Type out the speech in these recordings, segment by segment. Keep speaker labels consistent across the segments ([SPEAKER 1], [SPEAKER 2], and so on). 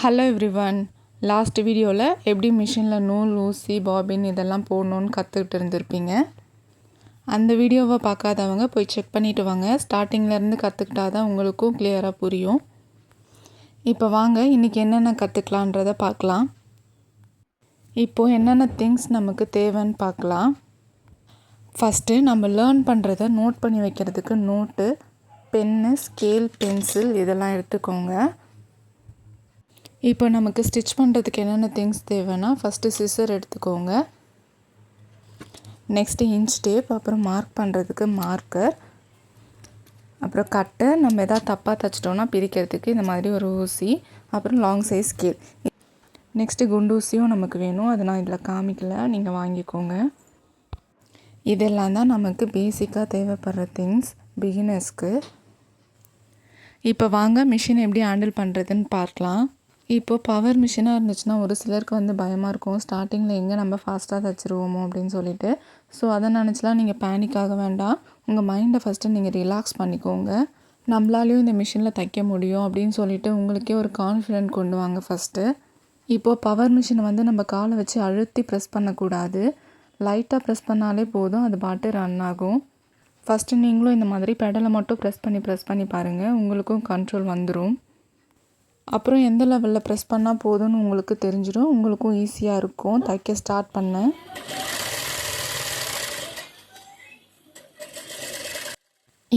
[SPEAKER 1] Hello everyone. Last வீடியோவில் எப்படி மிஷினில் நூல், ஊசி, பாபின் இதெல்லாம் போடணுன்னு கற்றுக்கிட்டு இருந்திருப்பீங்க. அந்த வீடியோவை பார்க்காதவங்க போய் செக் பண்ணிவிட்டு வாங்க. ஸ்டார்டிங்லேருந்து கற்றுக்கிட்டா தான் உங்களுக்கும் கிளியராக புரியும். இப்போ வாங்க இன்றைக்கி என்னென்ன கற்றுக்கலான்றதை பார்க்கலாம். இப்போது என்னென்ன திங்ஸ் நமக்கு தேவைன்னு பார்க்கலாம். ஃபஸ்ட்டு நம்ம லேர்ன் பண்ணுறத நோட் பண்ணி வைக்கிறதுக்கு நோட்டு, பென்னு, ஸ்கேல், பென்சில் இதெல்லாம் எடுத்துக்கோங்க. இப்போ நமக்கு ஸ்டிச் பண்ணுறதுக்கு என்னென்ன திங்ஸ் தேவைன்னா, ஃபஸ்ட்டு சிசர் எடுத்துக்கோங்க. நெக்ஸ்ட்டு இன்ச் டேப், அப்புறம் மார்க் பண்ணுறதுக்கு மார்க்கர், அப்புறம் கட்டர், நம்ம எதாவது தப்பாக தைச்சிட்டோன்னா பிரிக்கிறதுக்கு இந்த மாதிரி ஒரு ஊசி, அப்புறம் லாங் சைஸ் ஸ்கேல். நெக்ஸ்ட்டு குண்டூசியும் நமக்கு வேணும். அதை நான் இதில் காமிக்கல, நீங்கள் வாங்கிக்கோங்க. இதெல்லாம் தான் நமக்கு பேசிக்காக தேவைப்படுற திங்ஸ் பிகினர்ஸ்க்கு. இப்போ வாங்க மிஷின் எப்படி ஹேண்டில் பண்ணுறதுன்னு பார்க்கலாம். இப்போது பவர் மிஷினாக இருந்துச்சுன்னா ஒரு சிலருக்கு பயமாக இருக்கும். ஸ்டார்டிங்கில் எங்கே நம்ம ஃபாஸ்ட்டாக தைச்சிருவோமோ அப்படின்னு சொல்லிட்டு. ஸோ அதை நினச்சிலாம் நீங்கள் பேனிக் ஆக வேண்டாம். உங்கள் மைண்டை ஃபஸ்ட்டு நீங்கள் ரிலாக்ஸ் பண்ணிக்கோங்க. நம்மளாலேயும் இந்த மிஷினில் தைக்க முடியும் அப்படின்னு சொல்லிட்டு உங்களுக்கே ஒரு கான்ஃபிடென்ட் கொண்டு வாங்க ஃபஸ்ட்டு. இப்போது பவர் மிஷினை நம்ம காலை வச்சு அழுத்தி ப்ரெஸ் பண்ணக்கூடாது. லைட்டாக ப்ரெஸ் பண்ணாலே போதும், அது பாட்டு ரன் ஆகும். ஃபஸ்ட்டு நீங்களும் இந்த மாதிரி பெடலை மட்டும் ப்ரெஸ் பண்ணி பாருங்கள், உங்களுக்கும் கண்ட்ரோல் வந்துடும். அப்புறம் எந்த லெவலில் ப்ரெஸ் பண்ணால் போதும்னு உங்களுக்கு தெரிஞ்சிடும். உங்களுக்கும் ஈஸியாக இருக்கும் தைக்க ஸ்டார்ட் பண்ண.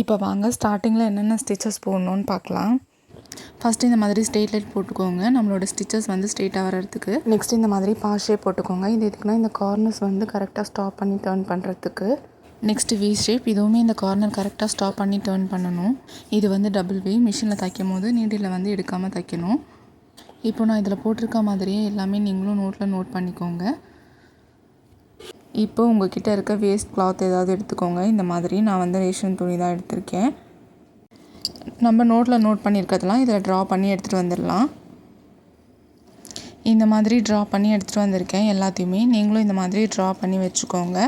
[SPEAKER 1] இப்போ வாங்க ஸ்டார்டிங்கில் என்னென்ன ஸ்டிச்சஸ் போடணுன்னு பார்க்கலாம். ஃபஸ்ட்டு இந்த மாதிரி ஸ்ட்ரெயிட் லைட் போட்டுக்கோங்க, நம்மளோட ஸ்டிச்சஸ் ஸ்ட்ரெயிட்டாக வர்றதுக்கு. நெக்ஸ்ட் இந்த மாதிரி பாஷே போட்டுக்கோங்க. இது எதுக்குன்னா இந்த கார்னர்ஸ் கரெக்டாக ஸ்டாப் பண்ணி டர்ன் பண்ணுறதுக்கு. நெக்ஸ்ட்டு வி ஷேப், இதுவுமே இந்த கார்னர் கரெக்டாக ஸ்டாப் பண்ணி டர்ன் பண்ணணும். இது டபுள் வி. மிஷினில் தைக்கும் போது நீடில் எடுக்காமல் தைக்கணும். இப்போ நான் இதில் போட்டிருக்க மாதிரியே எல்லாமே நீங்களும் நோட்டில் நோட் பண்ணிக்கோங்க. இப்போ உங்கள்கிட்ட இருக்க வேஸ்ட் கிளாத் ஏதாவது எடுத்துக்கோங்க. இந்த மாதிரி நான் ரேஷன் துணி தான் எடுத்திருக்கேன். நம்ம நோட்டில் நோட் பண்ணியிருக்கிறதுலாம் இதில் ட்ரா பண்ணி எடுத்துகிட்டு வந்துடலாம். இந்த மாதிரி ட்ரா பண்ணி எடுத்துகிட்டு வந்திருக்கேன் எல்லாத்தையுமே. நீங்களும் இந்த மாதிரி ட்ரா பண்ணி வச்சுக்கோங்க.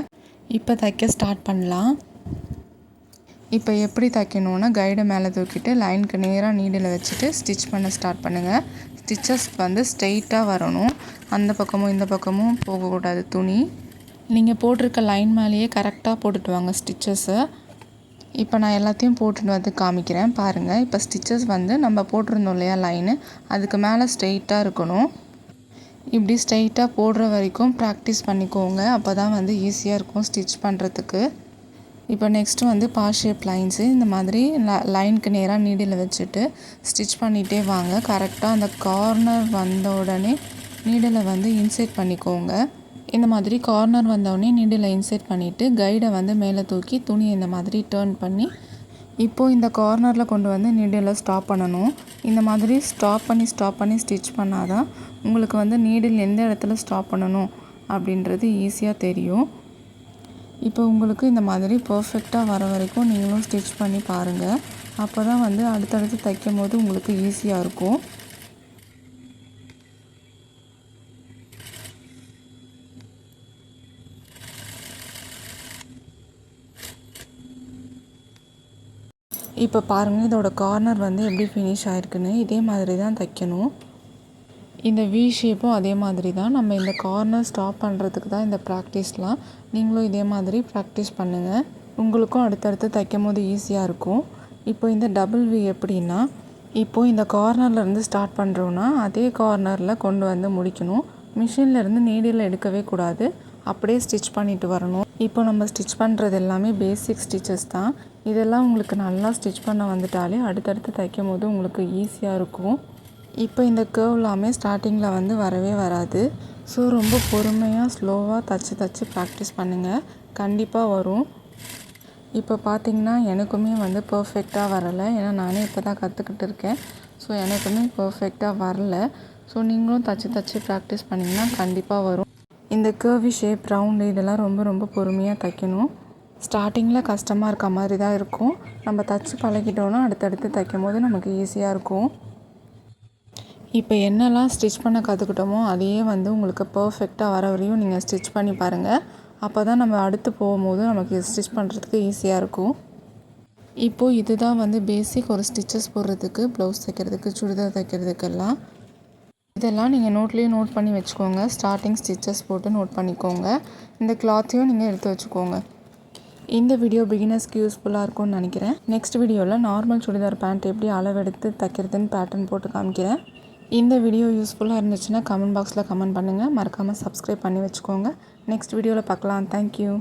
[SPEAKER 1] இப்போ தைக்க ஸ்டார்ட் பண்ணலாம். இப்போ எப்படி தைக்கணுன்னா, கைடை மேலே தூக்கிட்டு லைனுக்கு நேராக நீடில் வச்சுட்டு ஸ்டிச் பண்ண ஸ்டார்ட் பண்ணுங்கள். ஸ்டிச்சஸ் ஸ்ட்ரெயிட்டாக வரணும். அந்த பக்கமும் இந்த பக்கமும் போகக்கூடாது துணி. நீங்கள் போட்டிருக்க லைன் மேலேயே கரெக்டாக போட்டுட்டு வாங்க ஸ்டிச்சஸை. இப்போ நான் எல்லாத்தையும் போட்டுட்டு காமிக்கிறேன் பாருங்கள். இப்போ ஸ்டிச்சஸ் நம்ம போட்டிருந்தோம் இல்லையா லைனு, அதுக்கு மேலே ஸ்ட்ரெயிட்டாக இருக்கணும். இப்படி ஸ்ட்ரெயிட்டாக போடுற வரைக்கும் ப்ராக்டிஸ் பண்ணிக்கோங்க. அப்போ தான் ஈஸியாக இருக்கும் ஸ்டிச் பண்ணுறதுக்கு. இப்போ நெக்ஸ்ட்டு பாஸ் ஷேப் லைன்ஸு இந்த மாதிரி லைனுக்கு நேராக நீடில் வச்சுட்டு ஸ்டிச் பண்ணிகிட்டே வாங்க. கரெக்டாக அந்த கார்னர் வந்த உடனே நீடில் இன்சர்ட் பண்ணிக்கோங்க. இந்த மாதிரி கார்னர் வந்தோடனே நீடில் இன்சர்ட் பண்ணிவிட்டு கைடை மேலே தூக்கி துணியை இந்த மாதிரி டர்ன் பண்ணி இப்போது இந்த கார்னரில் கொண்டு நீடில் ஸ்டாப் பண்ணணும். இந்த மாதிரி ஸ்டாப் பண்ணி ஸ்டிச் பண்ணால் தான் உங்களுக்கு நீடில் எந்த இடத்துல ஸ்டாப் பண்ணணும் அப்படின்றது ஈஸியாக தெரியும். இப்போ உங்களுக்கு இந்த மாதிரி பர்ஃபெக்டாக வர வரைக்கும் நீங்களும் ஸ்டிச் பண்ணி பாருங்கள். அப்போ தான் அடுத்தடுத்து தைக்கும் போது உங்களுக்கு ஈஸியாக இருக்கும். இப்போ பாருங்கள், இதோட கார்னர் எப்படி ஃபினிஷ் ஆகிருக்குன்னு. இதே மாதிரி தான் தைக்கணும். இந்த வி ஷேப்பும் அதே மாதிரி தான். நம்ம இந்த கார்னர் ஸ்டாப் பண்ணுறதுக்கு தான் இந்த ப்ராக்டிஸ்லாம். நீங்களும் இதே மாதிரி ப்ராக்டிஸ் பண்ணுங்கள். உங்களுக்கும் அடுத்தடுத்து தைக்கும் போது ஈஸியாக இருக்கும். இப்போ இந்த டபுள் வி எப்படின்னா, இப்போது இந்த கார்னர்லேருந்து ஸ்டார்ட் பண்ணுறோன்னா அதே கார்னரில் கொண்டு முடிக்கணும். மிஷின்லேருந்து நீடில் எடுக்கவே கூடாது, அப்படியே ஸ்டிச் பண்ணிட்டு வரணும். இப்போ நம்ம ஸ்டிச் பண்ணுறது எல்லாமே பேசிக் ஸ்டிச்சஸ் தான். இதெல்லாம் உங்களுக்கு நல்லா ஸ்டிச் பண்ண வந்துட்டாலே அடுத்தடுத்து தைக்கும் போது உங்களுக்கு ஈஸியாக இருக்கும். இப்போ இந்த கர்வ் எல்லாமே ஸ்டார்டிங்கில் வரவே வராது. ஸோ ரொம்ப பொறுமையாக ஸ்லோவாக தச்சு ப்ராக்டிஸ் பண்ணுங்கள், கண்டிப்பாக வரும். இப்போ பார்த்திங்கன்னா எனக்குமே பர்ஃபெக்டாக வரலை. ஏன்னா நானே இப்போ தான் கற்றுக்கிட்டு இருக்கேன். ஸோ எனக்குமே பர்ஃபெக்டாக வரல. ஸோ நீங்களும் தச்சு ப்ராக்டிஸ் பண்ணிங்கன்னா கண்டிப்பாக வரும். இந்த கர்வி ஷேப், ரவுண்டு இதெல்லாம் ரொம்ப பொறுமையாக தைக்கணும். ஸ்டார்டிங்கில் கஷ்டமாக இருக்க மாதிரி தான் இருக்கும். நம்ம தச்சு பழகிட்டோன்னா அடுத்தடுத்து தைக்கும் போது நமக்கு ஈஸியாக இருக்கும். இப்போ என்னெல்லாம் ஸ்டிச் பண்ண கற்றுக்கிட்டோமோ அதையே உங்களுக்கு பர்ஃபெக்டாக வர வரையும் நீங்கள் ஸ்டிச் பண்ணி பாருங்கள். அப்போ தான் நம்ம அடுத்து போகும்போது நமக்கு ஸ்டிச் பண்ணுறதுக்கு ஈஸியாக இருக்கும். இப்போது இதுதான் பேசிக் ஒரு ஸ்டிச்சஸ் போடுறதுக்கு, ப்ளவுஸ் தைக்கிறதுக்கு, சுடிதார் தைக்கிறதுக்கெல்லாம். இதெல்லாம் நீங்கள் நோட்லேயே நோட் பண்ணி வச்சுக்கோங்க. ஸ்டார்டிங் ஸ்டிச்சஸ் போட்டு நோட் பண்ணிக்கோங்க. இந்த கிளாத்தையும் நீங்கள் எடுத்து வச்சுக்கோங்க. இந்த வீடியோ பிகினர்ஸ்க்கு யூஸ்ஃபுல்லாக இருக்கும்னு நினைக்கிறேன். நெக்ஸ்ட் வீடியோவில் நார்மல் சுடிதார் பேண்ட் எப்படி அளவெடுத்து தைக்கிறதுன்னு பேட்டர்ன் போட்டு காமிக்கிறேன். இந்த வீடியோ யூஸ்ஃபுல்லாக இருந்துச்சுன்னா கமெண்ட் பாக்ஸில் கமெண்ட் பண்ணுங்கள். மறக்காமல் சப்ஸ்கிரைப் பண்ணி வச்சுக்கோங்க. நெக்ஸ்ட் வீடியோவில் பார்க்கலாம். தேங்க்யூ.